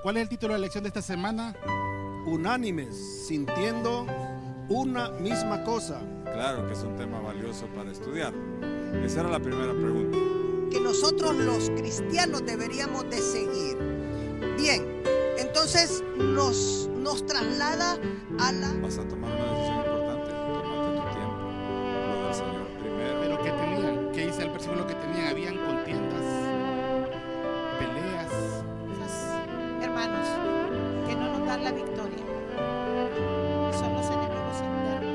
¿Cuál es el título de la lección de esta semana? Unánimes, sintiendo una misma cosa. Claro que es un tema valioso para estudiar. Esa era la primera pregunta. Que nosotros los cristianos deberíamos de seguir. Bien, entonces nos traslada a la... Vas a tomar una decisión importante. Tómate tu tiempo. Lo del Señor primero. Pero ¿qué tenían? ¿Qué dice el versículo que tenían? Habían contiendas, peleas. Hermanos, que no nos dan la victoria. Son los enemigos internos.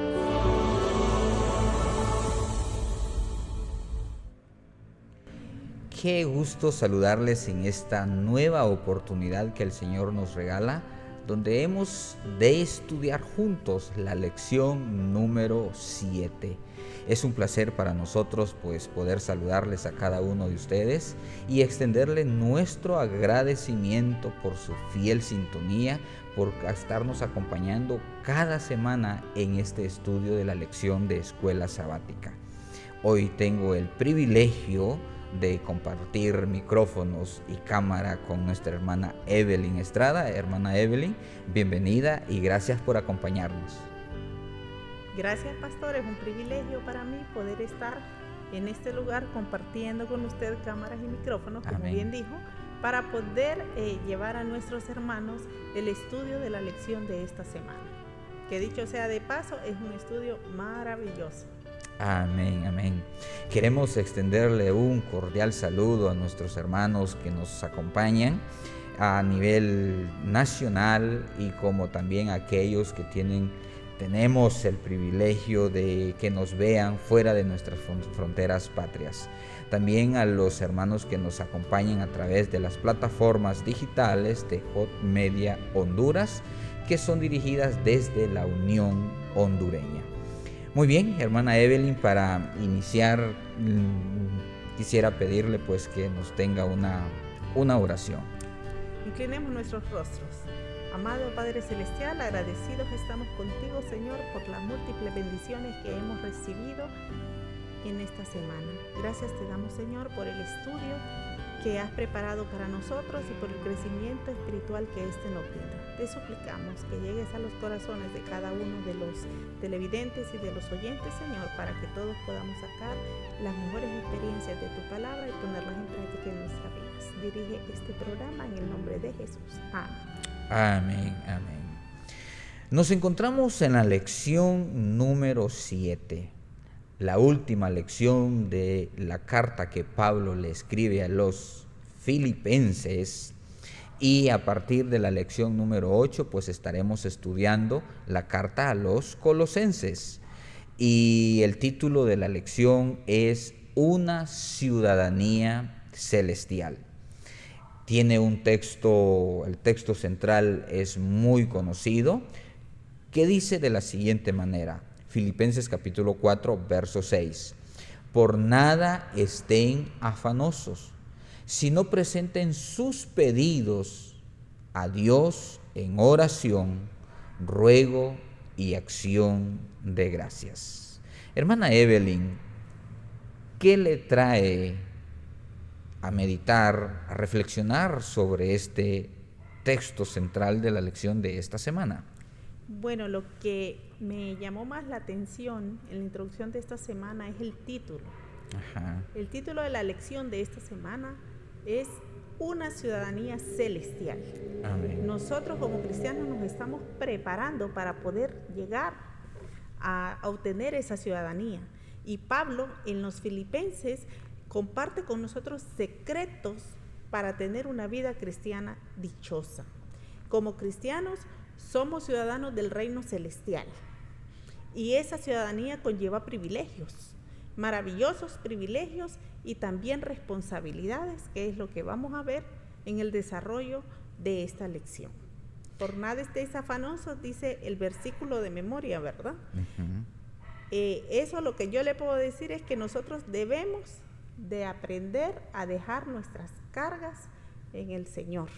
Qué gusto saludarles en esta nueva oportunidad que el Señor nos regala, donde hemos de estudiar juntos la lección número 7. Es un placer para nosotros poder saludarles a cada uno de ustedes y extenderle nuestro agradecimiento por su fiel sintonía, por estarnos acompañando cada semana en este estudio de la lección de Escuela Sabática. Hoy tengo el privilegio de compartir micrófonos y cámara con nuestra hermana Evelyn Estrada. Hermana Evelyn, bienvenida y gracias por acompañarnos. Gracias, pastor, es un privilegio para mí poder estar en este lugar compartiendo con usted cámaras y micrófonos, como Amén. bien dijo, para poder llevar a nuestros hermanos el estudio de la lección de esta semana, que dicho sea de paso, es un estudio maravilloso. Amén, amén. Queremos extenderle un cordial saludo a nuestros hermanos que nos acompañan a nivel nacional y como también a aquellos que tenemos el privilegio de que nos vean fuera de nuestras fronteras patrias. También a los hermanos que nos acompañan a través de las plataformas digitales de Hot Media Honduras, que son dirigidas desde la Unión Hondureña. Muy bien, hermana Evelyn, para iniciar quisiera pedirle pues que nos tenga una oración. Inclinemos nuestros rostros. Amado Padre Celestial, agradecidos estamos contigo, Señor, por las múltiples bendiciones que hemos recibido en esta semana. Gracias te damos, Señor, por el estudio que has preparado para nosotros y por el crecimiento espiritual que éste nos brinda. Te suplicamos que llegues a los corazones de cada uno de los televidentes y de los oyentes, Señor, para que todos podamos sacar las mejores experiencias de tu palabra y ponerlas en práctica en nuestras vidas. Dirige este programa en el nombre de Jesús. Amén. Amén, amén. Nos encontramos en la lección número 7, la última lección de la carta que Pablo le escribe a los filipenses, y a partir de la lección número 8 pues estaremos estudiando la carta a los colosenses, y el título de la lección es Una ciudadanía celestial. Tiene un texto, el texto central es muy conocido, que dice de la siguiente manera: Filipenses capítulo 4, verso 6. Por nada estén afanosos, sino presenten sus pedidos a Dios en oración, ruego y acción de gracias. Hermana Evelyn, ¿qué le trae a meditar, a reflexionar sobre este texto central de la lección de esta semana? Bueno, lo que me llamó más la atención en la introducción de esta semana es el título. Ajá. El título de la lección de esta semana es Una ciudadanía celestial. Amén. Nosotros como cristianos nos estamos preparando para poder llegar a obtener esa ciudadanía. Y Pablo en los Filipenses comparte con nosotros secretos para tener una vida cristiana dichosa. Como cristianos somos ciudadanos del reino celestial y esa ciudadanía conlleva privilegios, maravillosos privilegios y también responsabilidades, que es lo que vamos a ver en el desarrollo de esta lección. Por nada estéis afanosos, dice el versículo de memoria, ¿verdad? Uh-huh. Eso lo que yo le puedo decir es que nosotros debemos de aprender a dejar nuestras cargas en el Señor.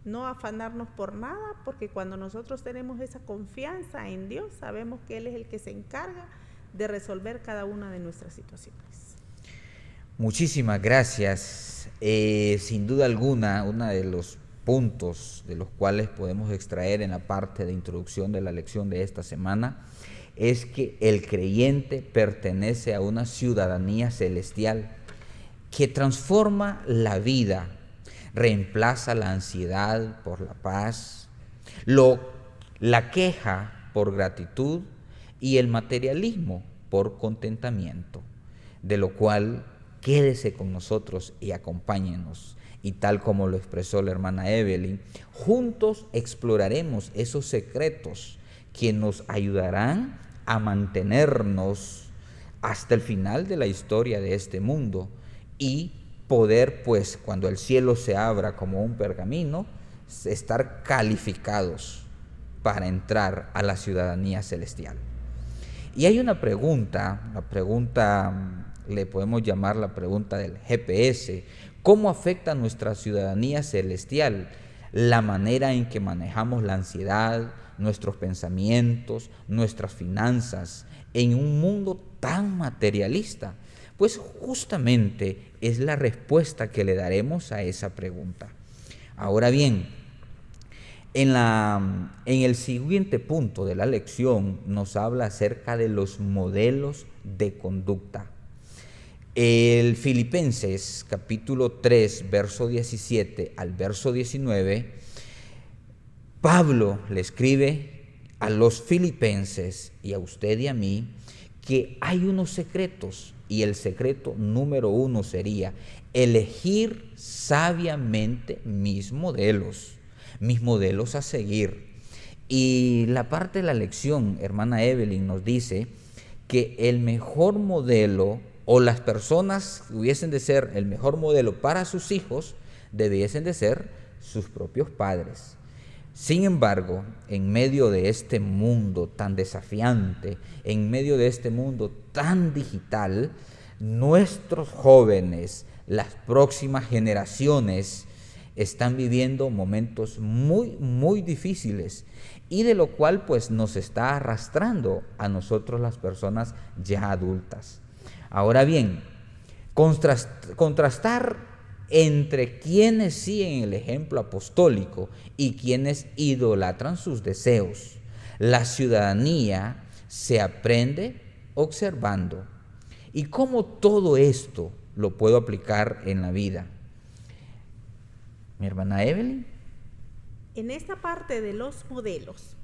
No afanarnos por nada, porque cuando nosotros tenemos esa confianza en Dios, sabemos que Él es el que se encarga de resolver cada una de nuestras situaciones. Muchísimas gracias. Sin duda alguna, uno de los puntos de los cuales podemos extraer en la parte de introducción de la lección de esta semana es que el creyente pertenece a una ciudadanía celestial que transforma la vida, reemplaza la ansiedad por la paz, la queja por gratitud y el materialismo por contentamiento, de lo cual quédese con nosotros y acompáñenos. Y tal como lo expresó la hermana Evelyn, juntos exploraremos esos secretos que nos ayudarán a mantenernos hasta el final de la historia de este mundo y poder, pues, cuando el cielo se abra como un pergamino, estar calificados para entrar a la ciudadanía celestial. Y hay una pregunta, le podemos llamar la pregunta del GPS. ¿Cómo afecta nuestra ciudadanía celestial la manera en que manejamos la ansiedad, nuestros pensamientos, nuestras finanzas en un mundo tan materialista? Pues justamente es la respuesta que le daremos a esa pregunta. Ahora bien, en el siguiente punto de la lección nos habla acerca de los modelos de conducta. El Filipenses capítulo 3, verso 17 al verso 19, Pablo le escribe a los filipenses y a usted y a mí que hay unos secretos, y el secreto número 1 sería elegir sabiamente mis modelos a seguir. Y la parte de la lección, hermana Evelyn, nos dice que el mejor modelo, o las personas que hubiesen de ser el mejor modelo para sus hijos, debiesen de ser sus propios padres. Sin embargo, en medio de este mundo tan desafiante, en medio de este mundo tan digital, nuestros jóvenes, las próximas generaciones, están viviendo momentos muy, muy difíciles, y de lo cual pues nos está arrastrando a nosotros, las personas ya adultas. Ahora bien, contrastar entre quienes siguen el ejemplo apostólico y quienes idolatran sus deseos. La ciudadanía se aprende observando. ¿Y cómo todo esto lo puedo aplicar en la vida? Mi hermana Evelyn. En esta parte de los modelos,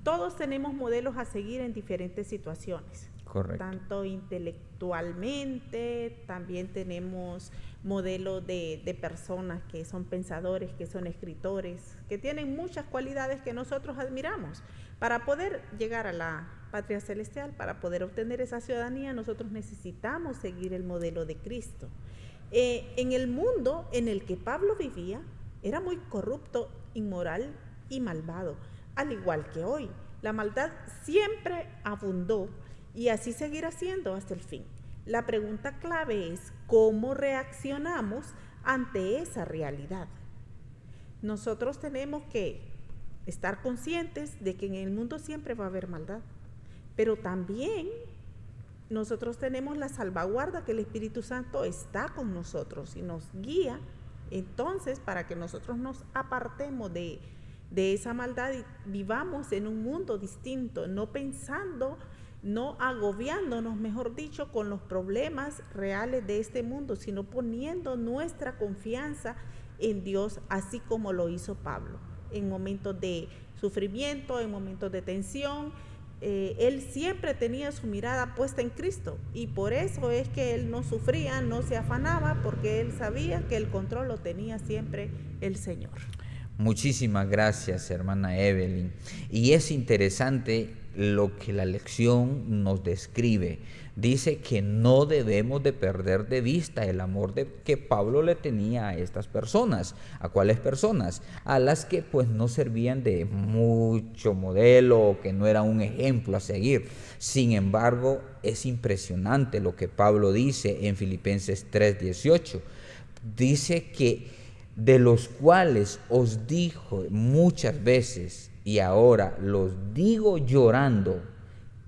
todos tenemos modelos a seguir en diferentes situaciones. Correcto. Tanto intelectualmente, también tenemos modelos de personas que son pensadores, que son escritores, que tienen muchas cualidades que nosotros admiramos. Para poder llegar a la patria celestial, para poder obtener esa ciudadanía, nosotros necesitamos seguir el modelo de Cristo. En el mundo en el que Pablo vivía, era muy corrupto, inmoral y malvado, al igual que hoy. La maldad siempre abundó y así seguirá siendo hasta el fin. La pregunta clave es cómo reaccionamos ante esa realidad. Nosotros tenemos que estar conscientes de que en el mundo siempre va a haber maldad, pero también nosotros tenemos la salvaguarda que el Espíritu Santo está con nosotros y nos guía, entonces, para que nosotros nos apartemos de esa maldad y vivamos en un mundo distinto, no pensando, no agobiándonos, mejor dicho, con los problemas reales de este mundo, sino poniendo nuestra confianza en Dios, así como lo hizo Pablo. En momentos de sufrimiento, en momentos de tensión, él siempre tenía su mirada puesta en Cristo, y por eso es que él no sufría, no se afanaba, porque él sabía que el control lo tenía siempre el Señor. Muchísimas gracias, hermana Evelyn. Y es interesante lo que la lección nos describe. Dice que no debemos de perder de vista el amor que Pablo le tenía a estas personas. ¿A cuáles personas? A las que pues no servían de mucho modelo o que no era un ejemplo a seguir. Sin embargo, es impresionante lo que Pablo dice en Filipenses 3:18. Dice que de los cuales os dijo muchas veces, y ahora los digo llorando,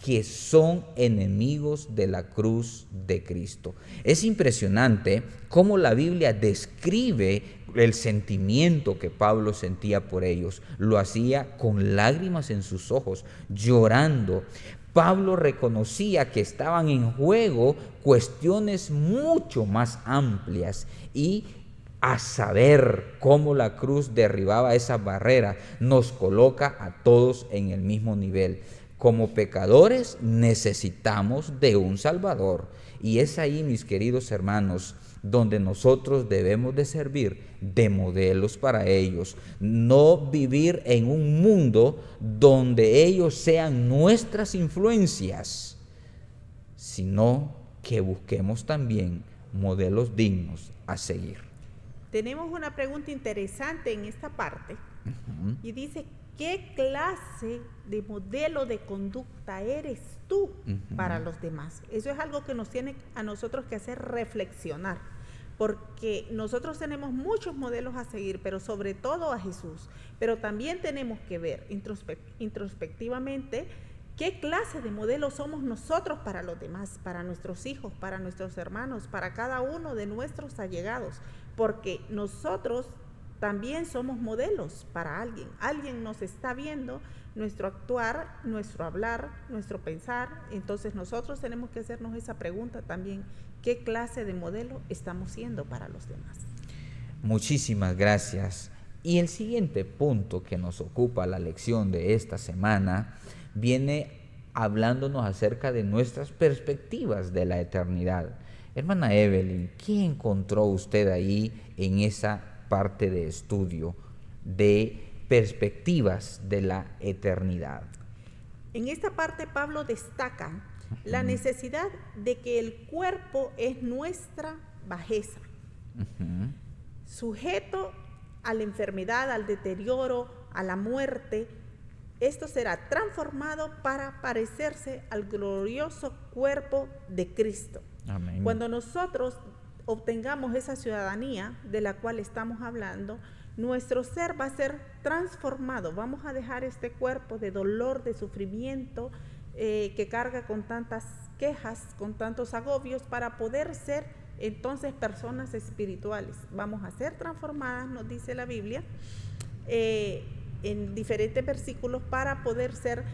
que son enemigos de la cruz de Cristo. Es impresionante cómo la Biblia describe el sentimiento que Pablo sentía por ellos. Lo hacía con lágrimas en sus ojos, llorando. Pablo reconocía que estaban en juego cuestiones mucho más amplias y a saber cómo la cruz derribaba esas barreras, nos coloca a todos en el mismo nivel. Como pecadores necesitamos de un Salvador. Y es ahí, mis queridos hermanos, donde nosotros debemos de servir de modelos para ellos. No vivir en un mundo donde ellos sean nuestras influencias, sino que busquemos también modelos dignos a seguir. Tenemos una pregunta interesante en esta parte y dice, ¿qué clase de modelo de conducta eres tú para los demás? Eso es algo que nos tiene a nosotros que hacer reflexionar, porque nosotros tenemos muchos modelos a seguir, pero sobre todo a Jesús, pero también tenemos que ver introspectivamente qué clase de modelo somos nosotros para los demás, para nuestros hijos, para nuestros hermanos, para cada uno de nuestros allegados, porque nosotros también somos modelos para alguien. Alguien nos está viendo nuestro actuar, nuestro hablar, nuestro pensar. Entonces nosotros tenemos que hacernos esa pregunta también. ¿Qué clase de modelo estamos siendo para los demás? Muchísimas gracias. Y el siguiente punto que nos ocupa la lección de esta semana viene hablándonos acerca de nuestras perspectivas de la eternidad. Hermana Evelyn, ¿qué encontró usted ahí en esa parte de estudio de perspectivas de la eternidad? En esta parte Pablo destaca la necesidad de que el cuerpo es nuestra bajeza, sujeto a la enfermedad, al deterioro, a la muerte. Esto será transformado para parecerse al glorioso cuerpo de Cristo. Amén. Cuando nosotros obtengamos esa ciudadanía de la cual estamos hablando, nuestro ser va a ser transformado. Vamos a dejar este cuerpo de dolor, de sufrimiento, que carga con tantas quejas, con tantos agobios, para poder ser entonces personas espirituales. Vamos a ser transformadas, nos dice la Biblia, en diferentes versículos, para poder ser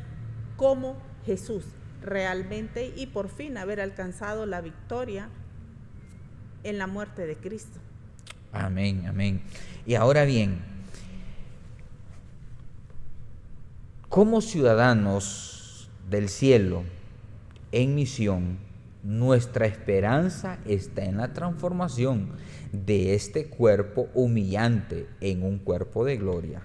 como Jesús realmente y por fin haber alcanzado la victoria en la muerte de Cristo. Amén, amén. Y ahora bien, como ciudadanos del cielo en misión, nuestra esperanza está en la transformación de este cuerpo humillante en un cuerpo de gloria.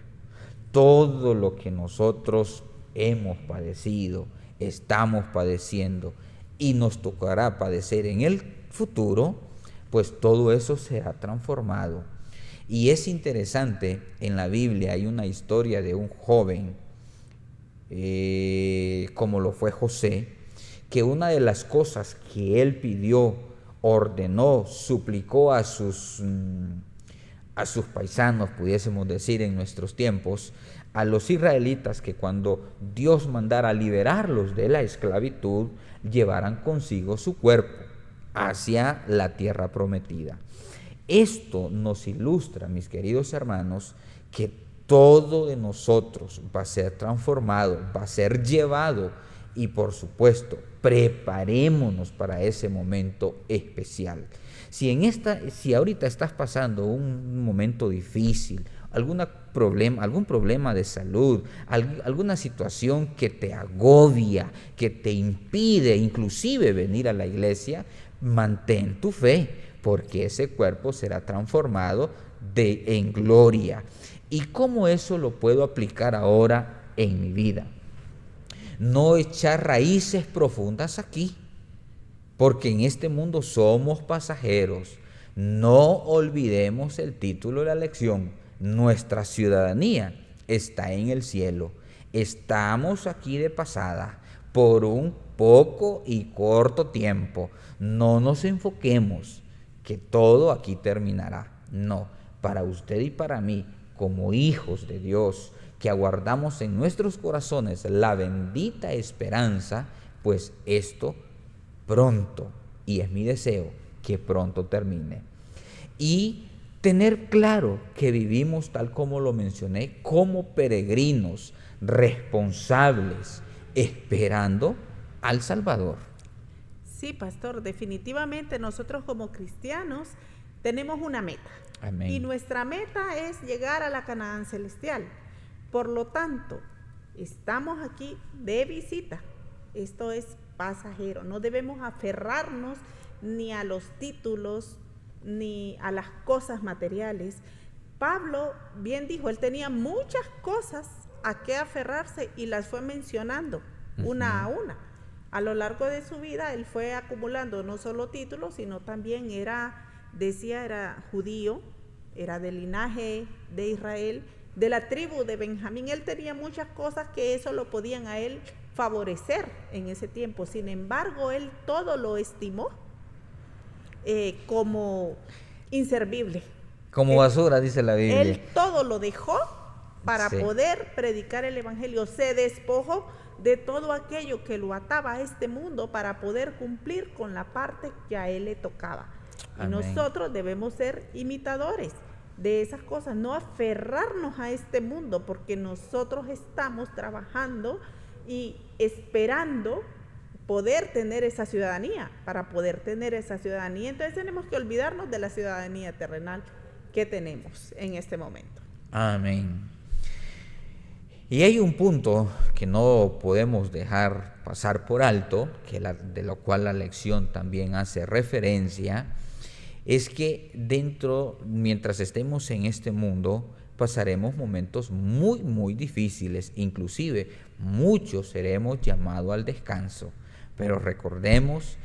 Todo lo que nosotros hemos padecido, estamos padeciendo y nos tocará padecer en el futuro, pues todo eso será transformado. Y es interesante, en la Biblia hay una historia de un joven, como lo fue José, que una de las cosas que él pidió, ordenó, suplicó a sus paisanos, pudiésemos decir en nuestros tiempos, a los israelitas, que cuando Dios mandara liberarlos de la esclavitud, llevaran consigo su cuerpo hacia la tierra prometida. Esto nos ilustra, mis queridos hermanos, que todo de nosotros va a ser transformado, va a ser llevado, y por supuesto, preparémonos para ese momento especial. Si ahorita estás pasando un momento difícil, algún problema de salud, alguna situación que te agobia, que te impide inclusive venir a la iglesia, mantén tu fe, porque ese cuerpo será transformado en gloria. ¿Y cómo eso lo puedo aplicar ahora en mi vida? No echar raíces profundas aquí, porque en este mundo somos pasajeros. No olvidemos el título de la lección. Nuestra ciudadanía está en el cielo. Estamos aquí de pasada por un poco y corto tiempo. No nos enfoquemos que todo aquí terminará. No, para usted y para mí, como hijos de Dios, que aguardamos en nuestros corazones la bendita esperanza, pues esto pronto, y es mi deseo, que pronto termine. Y tener claro que vivimos, tal como lo mencioné, como peregrinos responsables, esperando al Salvador. Sí, pastor, definitivamente nosotros como cristianos tenemos una meta. Amén. Y nuestra meta es llegar a la Canaán celestial. Por lo tanto, estamos aquí de visita. Esto es pasajero. No debemos aferrarnos ni a los títulos ni a las cosas materiales. Pablo bien dijo, él tenía muchas cosas a que aferrarse y las fue mencionando una a una. A lo largo de su vida él fue acumulando no solo títulos, sino también era judío, era del linaje de Israel, de la tribu de Benjamín. Él tenía muchas cosas que eso lo podían a él favorecer en ese tiempo. Sin embargo, él todo lo estimó como inservible. Como basura, dice la Biblia. Él todo lo dejó para poder predicar el evangelio. Se despojó de todo aquello que lo ataba a este mundo para poder cumplir con la parte que a él le tocaba. Y nosotros debemos ser imitadores de esas cosas, no aferrarnos a este mundo, porque nosotros estamos trabajando y esperando poder tener esa ciudadanía. Para poder tener esa ciudadanía, entonces tenemos que olvidarnos de la ciudadanía terrenal que tenemos en este momento. Amén. Y hay un punto que no podemos dejar pasar por alto, de lo cual la lección también hace referencia, es que mientras estemos en este mundo, pasaremos momentos muy, muy difíciles, inclusive muchos seremos llamados al descanso, pero recordemos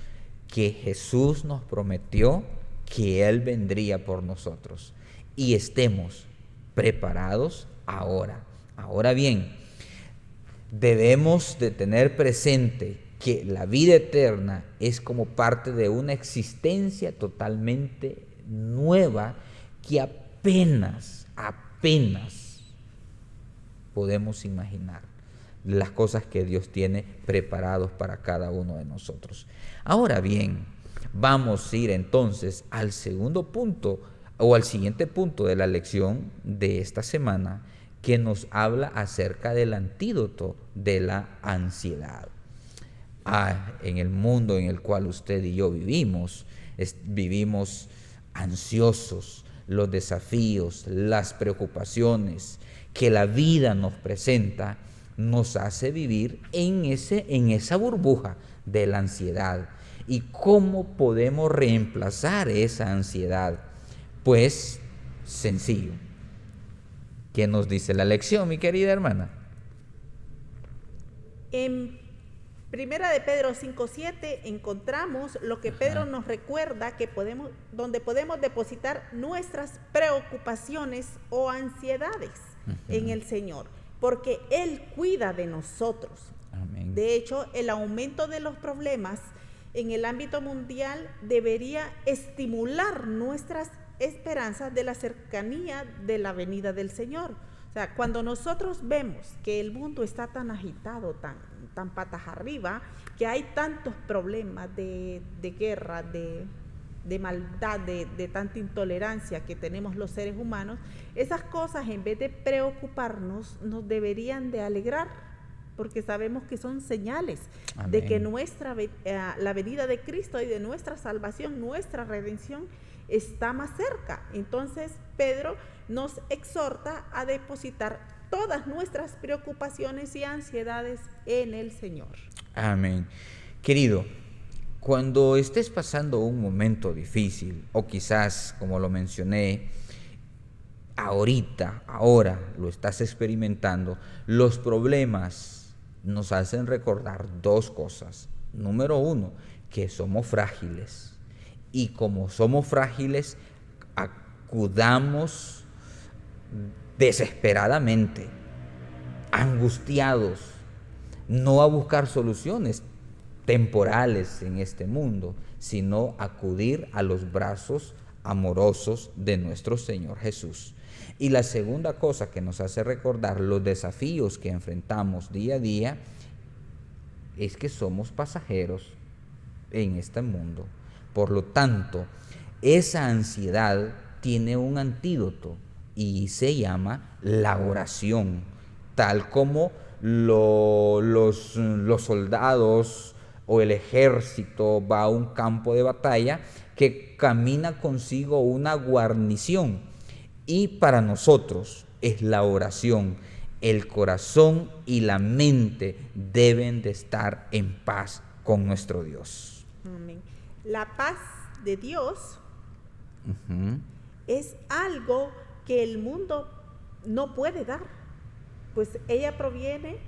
que Jesús nos prometió que Él vendría por nosotros y estemos preparados ahora. Ahora bien, debemos de tener presente que la vida eterna es como parte de una existencia totalmente nueva que apenas podemos imaginar las cosas que Dios tiene preparados para cada uno de nosotros. Ahora bien, vamos a ir entonces al segundo punto o al siguiente punto de la lección de esta semana, que nos habla acerca del antídoto de la ansiedad. En el mundo en el cual usted y yo vivimos ansiosos. Los desafíos, las preocupaciones que la vida nos presenta nos hace vivir en esa burbuja de la ansiedad. ¿Y cómo podemos reemplazar esa ansiedad? Pues sencillo. ¿Qué nos dice la lección, mi querida hermana? En Primera de Pedro 5:7 encontramos lo que Pedro nos recuerda, donde podemos depositar nuestras preocupaciones o ansiedades en el Señor, porque Él cuida de nosotros. Amén. De hecho, el aumento de los problemas en el ámbito mundial debería estimular nuestras esperanzas de la cercanía de la venida del Señor. O sea, cuando nosotros vemos que el mundo está tan agitado, tan patas arriba, que hay tantos problemas de guerra, de maldad, de tanta intolerancia que tenemos los seres humanos, esas cosas, en vez de preocuparnos, nos deberían de alegrar, porque sabemos que son señales de que la venida de Cristo y de nuestra salvación, nuestra redención, está más cerca. Entonces Pedro nos exhorta a depositar todas nuestras preocupaciones y ansiedades en el Señor. Amén. Querido, cuando estés pasando un momento difícil, o quizás, como lo mencioné, ahora lo estás experimentando, los problemas nos hacen recordar dos cosas. Número uno, que somos frágiles. Y como somos frágiles, acudamos desesperadamente, angustiados, no a buscar soluciones temporales en este mundo, sino acudir a los brazos amorosos de nuestro Señor Jesús. Y la segunda cosa que nos hace recordar los desafíos que enfrentamos día a día es que somos pasajeros en este mundo. Por lo tanto, esa ansiedad tiene un antídoto y se llama la oración, tal como los soldados o el ejército va a un campo de batalla que camina consigo una guarnición. Y para nosotros es la oración. El corazón y la mente deben de estar en paz con nuestro Dios. Amén. La paz de Dios Ujú. es algo que el mundo no puede dar, pues ella proviene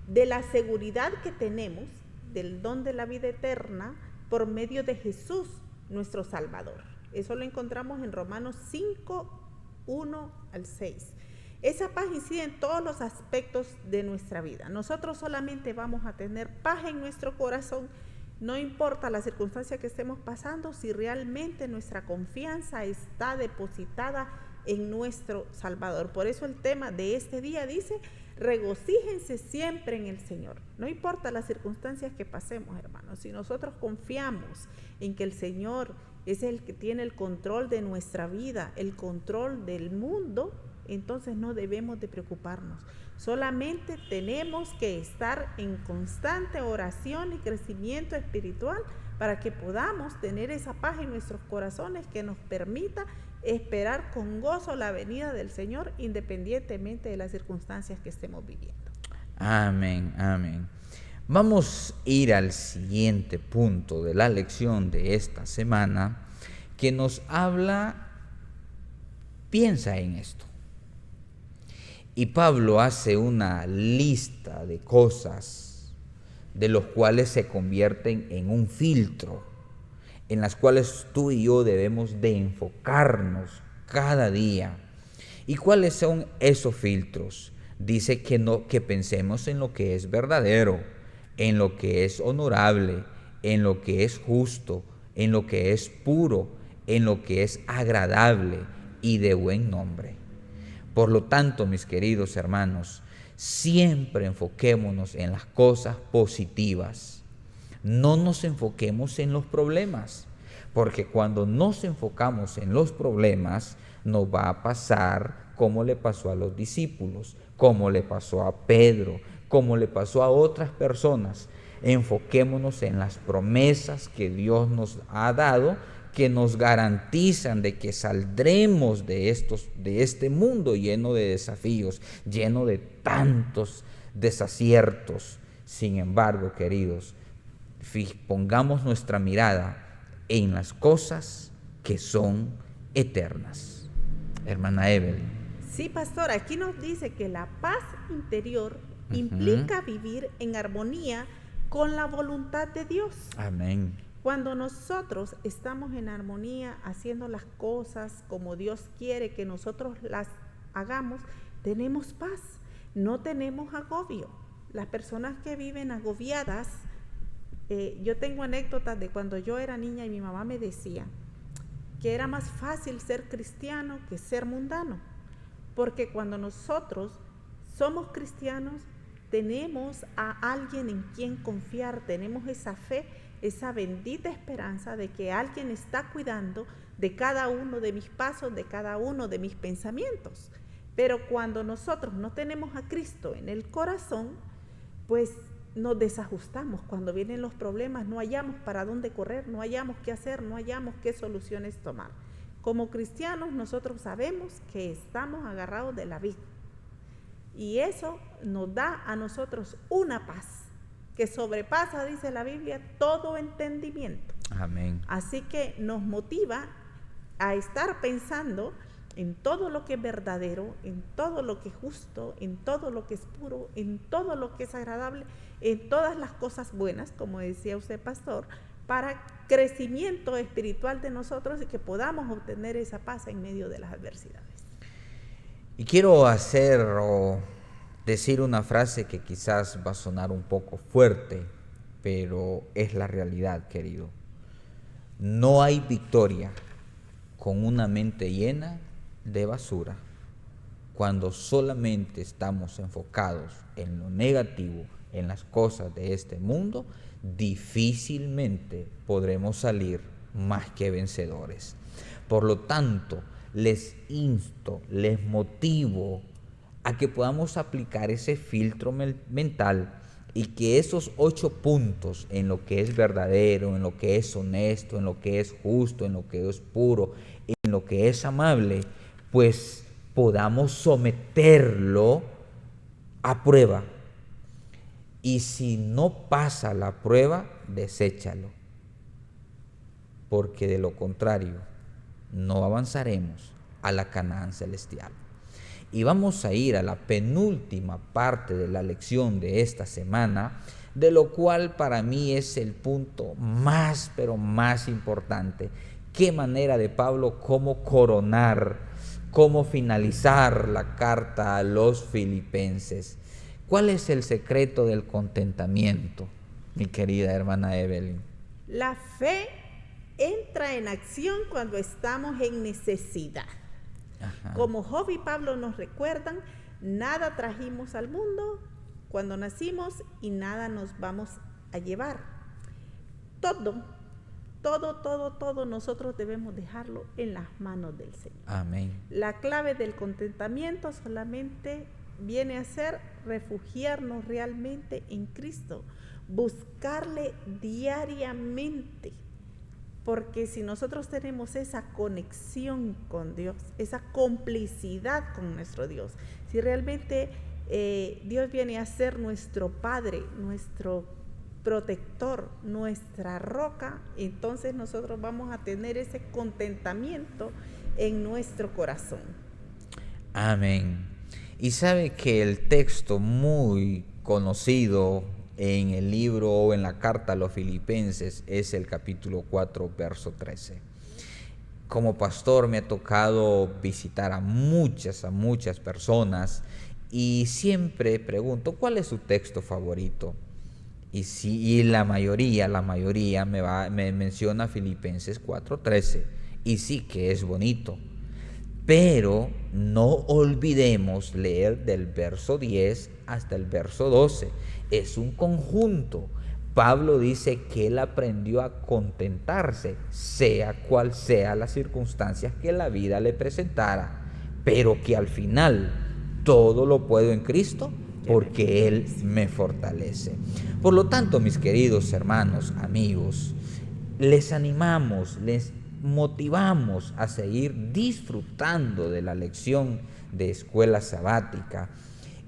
de la seguridad que tenemos del don de la vida eterna por medio de Jesús, nuestro Salvador. Eso lo encontramos en Romanos 5, 1 al 6. Esa paz incide en todos los aspectos de nuestra vida. Nosotros solamente vamos a tener paz en nuestro corazón, no importa la circunstancia que estemos pasando, si realmente nuestra confianza está depositada en nuestro Salvador. Por eso el tema de este día dice: regocíjense siempre en el Señor. No importa las circunstancias que pasemos, hermanos, si nosotros confiamos en que el Señor es el que tiene el control de nuestra vida, el control del mundo, entonces no debemos de preocuparnos. Solamente tenemos que estar en constante oración y crecimiento espiritual para que podamos tener esa paz en nuestros corazones que nos permita esperar con gozo la venida del Señor, independientemente de las circunstancias que estemos viviendo. Amén, amén. Vamos a ir al siguiente punto de la lección de esta semana, que nos habla, piensa en esto. Y Pablo hace una lista de cosas de los cuales se convierten en un filtro, en las cuales tú y yo debemos de enfocarnos cada día. ¿Y cuáles son esos filtros? Dice que pensemos en lo que es verdadero, en lo que es honorable, en lo que es justo, en lo que es puro, en lo que es agradable y de buen nombre. Por lo tanto, mis queridos hermanos, siempre enfoquémonos en las cosas positivas. No nos enfoquemos en los problemas, porque cuando nos enfocamos en los problemas, nos va a pasar como le pasó a los discípulos, como le pasó a Pedro, como le pasó a otras personas. Enfoquémonos en las promesas que Dios nos ha dado, que nos garantizan de que saldremos de este mundo lleno de desafíos, lleno de tantos desaciertos. Sin embargo, queridos, pongamos nuestra mirada en las cosas que son eternas. Hermana Evelyn. Sí, pastor, aquí nos dice que la paz interior implica vivir en armonía con la voluntad de Dios. Amén. Cuando nosotros estamos en armonía, haciendo las cosas como Dios quiere que nosotros las hagamos, tenemos paz, no tenemos agobio. Las personas que viven agobiadas, yo tengo anécdotas de cuando yo era niña y mi mamá me decía que era más fácil ser cristiano que ser mundano, porque cuando nosotros somos cristianos, tenemos a alguien en quien confiar, tenemos esa fe, esa bendita esperanza de que alguien está cuidando de cada uno de mis pasos, de cada uno de mis pensamientos. Pero cuando nosotros no tenemos a Cristo en el corazón, pues nos desajustamos. Cuando vienen los problemas, no hallamos para dónde correr, no hallamos qué hacer, no hallamos qué soluciones tomar. Como cristianos, nosotros sabemos que estamos agarrados de la vida. Y eso nos da a nosotros una paz que sobrepasa, dice la Biblia, todo entendimiento. Amén. Así que nos motiva a estar pensando en todo lo que es verdadero, en todo lo que es justo, en todo lo que es puro, en todo lo que es agradable, en todas las cosas buenas, como decía usted, pastor, para crecimiento espiritual de nosotros y que podamos obtener esa paz en medio de las adversidades. Y quiero hacer o decir una frase que quizás va a sonar un poco fuerte, pero es la realidad, querido. No hay victoria con una mente llena de basura. Cuando solamente estamos enfocados en lo negativo, en las cosas de este mundo, difícilmente podremos salir más que vencedores. Por lo tanto, les insto, les motivo a que podamos aplicar ese filtro mental y que esos 8 puntos en lo que es verdadero, en lo que es honesto, en lo que es justo, en lo que es puro, en lo que es amable, pues podamos someterlo a prueba. Y si no pasa la prueba, deséchalo, porque de lo contrario no avanzaremos a la Canaán celestial. Y vamos a ir a la penúltima parte de la lección de esta semana, de lo cual para mí es el punto más, pero más importante. Qué manera de Pablo, cómo coronar, cómo finalizar la carta a los filipenses. ¿Cuál es el secreto del contentamiento, mi querida hermana Evelyn? La fe entra en acción cuando estamos en necesidad. Ajá. Como Job y Pablo nos recuerdan, nada trajimos al mundo cuando nacimos y nada nos vamos a llevar. Todo nosotros debemos dejarlo en las manos del Señor. Amén. La clave del contentamiento solamente viene a ser refugiarnos realmente en Cristo, buscarle diariamente. Porque si nosotros tenemos esa conexión con Dios, esa complicidad con nuestro Dios, si realmente Dios viene a ser nuestro Padre, nuestro protector, nuestra roca, entonces nosotros vamos a tener ese contentamiento en nuestro corazón. Amén. Y sabe que el texto muy conocido en el libro o en la carta a los filipenses es el capítulo 4, verso 13. Como pastor me ha tocado visitar a muchas personas y siempre pregunto, ¿cuál es su texto favorito? Y la mayoría me menciona Filipenses 4:13, y sí que es bonito. Pero no olvidemos leer del verso 10 hasta el verso 12. Es un conjunto. Pablo dice que él aprendió a contentarse, sea cual sea las circunstancias que la vida le presentara, pero que al final todo lo puedo en Cristo porque Él me fortalece. Por lo tanto, mis queridos hermanos, amigos, les animamos, les motivamos a seguir disfrutando de la lección de escuela sabática.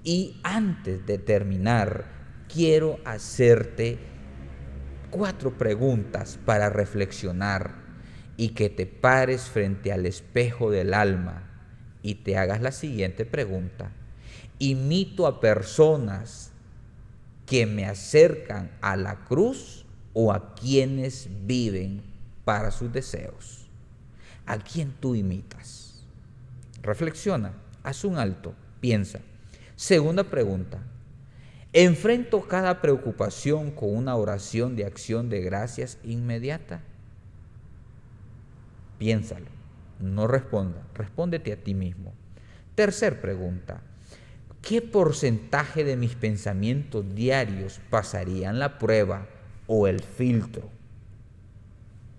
Y antes de terminar, quiero hacerte 4 preguntas para reflexionar y que te pares frente al espejo del alma y te hagas la siguiente pregunta. ¿Imito a personas que me acercan a la cruz o a quienes viven para sus deseos? ¿A quién tú imitas? Reflexiona, haz un alto, piensa. Segunda pregunta, ¿enfrento cada preocupación con una oración de acción de gracias inmediata? Piénsalo, no responda, respóndete a ti mismo. Tercer pregunta, ¿qué porcentaje de mis pensamientos diarios pasarían la prueba o el filtro?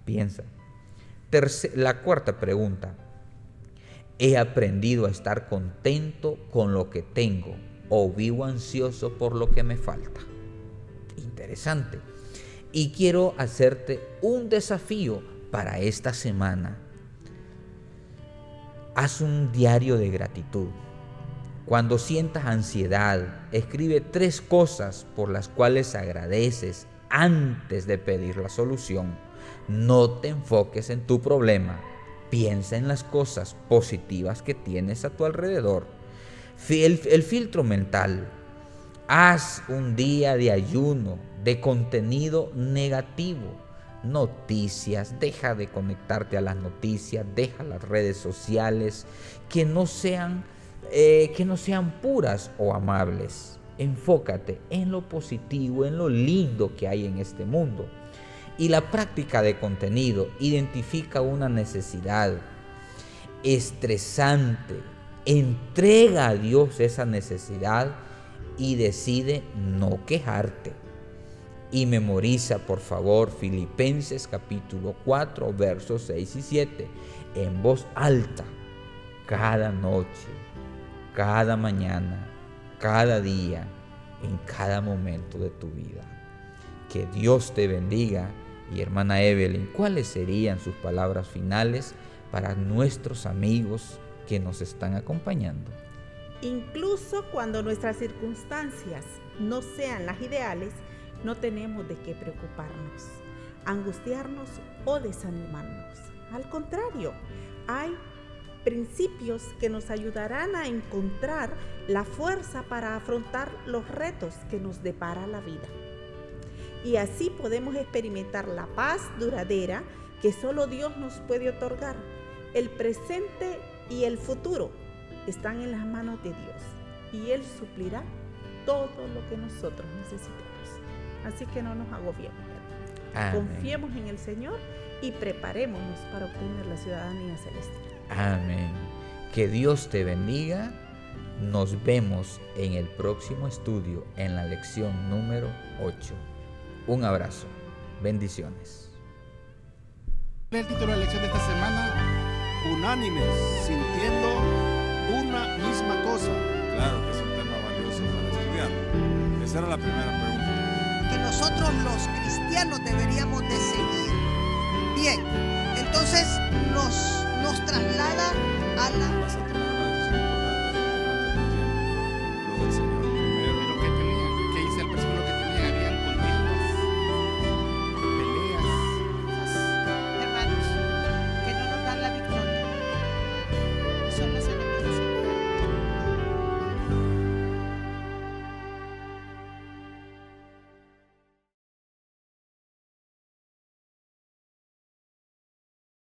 Piensa. La cuarta pregunta, ¿he aprendido a estar contento con lo que tengo o vivo ansioso por lo que me falta? Interesante. Y quiero hacerte un desafío para esta semana. Haz un diario de gratitud. Cuando sientas ansiedad, escribe 3 cosas por las cuales agradeces antes de pedir la solución. No te enfoques en tu problema. Piensa en las cosas positivas que tienes a tu alrededor. El filtro mental. Haz un día de ayuno de contenido negativo. Noticias, deja de conectarte a las noticias, deja las redes sociales que no sean puras o amables. Enfócate en lo positivo, en lo lindo que hay en este mundo. Y la práctica de contenido identifica una necesidad estresante, entrega a Dios esa necesidad y decide no quejarte. Y memoriza, por favor, Filipenses capítulo 4, versos 6 y 7, en voz alta, cada noche, cada mañana, cada día, en cada momento de tu vida. Que Dios te bendiga. Y hermana Evelyn, ¿cuáles serían sus palabras finales para nuestros amigos que nos están acompañando? Incluso cuando nuestras circunstancias no sean las ideales, no tenemos de qué preocuparnos, angustiarnos o desanimarnos. Al contrario, hay principios que nos ayudarán a encontrar la fuerza para afrontar los retos que nos depara la vida. Y así podemos experimentar la paz duradera que solo Dios nos puede otorgar. El presente y el futuro están en las manos de Dios y Él suplirá todo lo que nosotros necesitemos. Así que no nos agobiemos. Confiemos en el Señor y preparémonos para obtener la ciudadanía celestial. Amén. Que Dios te bendiga. Nos vemos en el próximo estudio en la lección número 8. Un abrazo. Bendiciones. El título de la lección de esta semana: Unánimes, sintiendo una misma cosa. Claro que es un tema valioso para estudiar. Esa era la primera pregunta. Que nosotros los cristianos deberíamos de seguir. Bien, entonces nos traslada a la